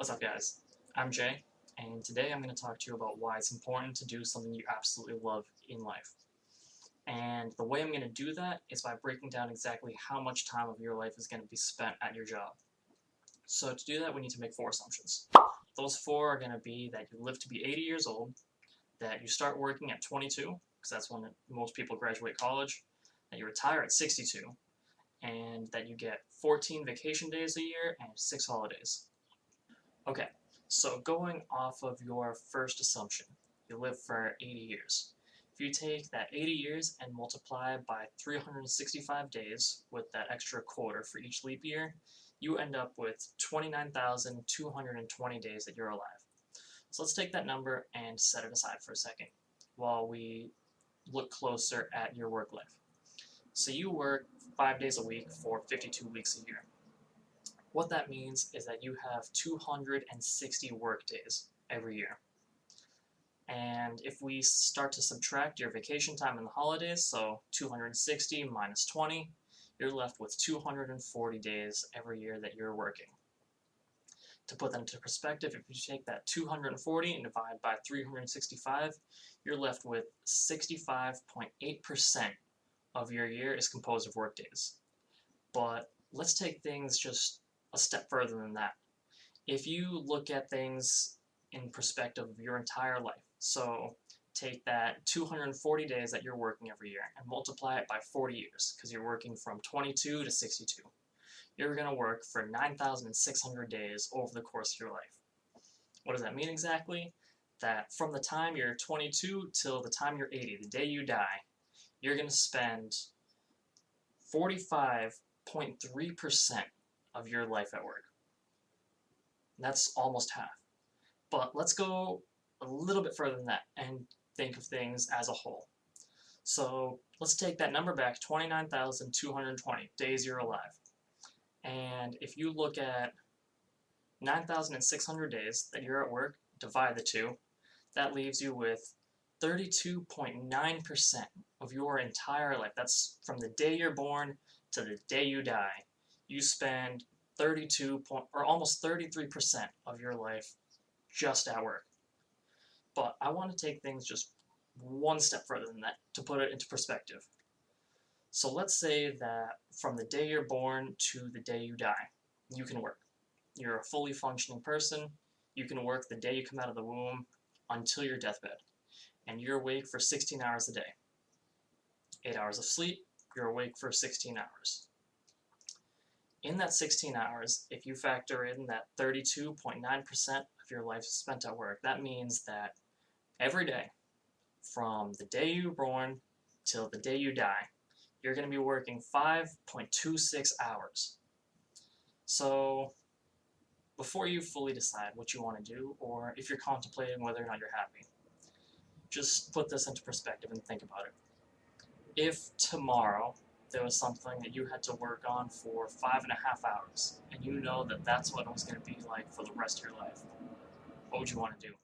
What's up, guys? I'm Jay, and today I'm going to talk to you about why it's important to do something you absolutely love in life. And the way I'm going to do that is by breaking down exactly how much time of your life is going to be spent at your job. So to do that, we need to make 4 assumptions. Those 4 are going to be that you live to be 80 years old, that you start working at 22, because that's when most people graduate college, that you retire at 62, and that you get 14 vacation days a year and 6 holidays. Okay, so going off of your first assumption, you live for 80 years. If you take that 80 years and multiply it by 365 days with that extra quarter for each leap year, you end up with 29,220 days that you're alive. So let's take that number and set it aside for a second while we look closer at your work life. So you work 5 days a week for 52 weeks a year. What that means is that you have 260 work days every year. And if we start to subtract your vacation time and the holidays, so 260 minus 20, you're left with 240 days every year that you're working. To put that into perspective, if you take that 240 and divide by 365, you're left with 65.8% of your year is composed of work days. But let's take things just a step further than that. If you look at things in perspective of your entire life, so take that 240 days that you're working every year and multiply it by 40 years, because you're working from 22 to 62. You're going to work for 9,600 days over the course of your life. What does that mean exactly? That from the time you're 22 till the time you're 80, the day you die, you're going to spend 45.3% of your life at work. That's almost half. But let's go a little bit further than that and think of things as a whole. So let's take that number back, 29,220 days you're alive. And if you look at 9,600 days that you're at work, divide the two, that leaves you with 32.9% of your entire life. That's from the day you're born to the day you die. You spend almost 33% of your life just at work. But I want to take things just one step further than that to put it into perspective. So let's say that from the day you're born to the day you die, you can work. You're a fully functioning person. You can work the day you come out of the womb until your deathbed. And you're awake for 16 hours a day. 8 hours of sleep, you're awake for 16 hours. In that 16 hours, if you factor in that 32.9% of your life spent at work, that means that every day, from the day you were born till the day you die, you're going to be working 5.26 hours. So before you fully decide what you want to do, or if you're contemplating whether or not you're happy, just put this into perspective and think about it. If tomorrow there was something that you had to work on for 5.5 hours, and you know that that's what it was going to be like for the rest of your life, what would you want to do?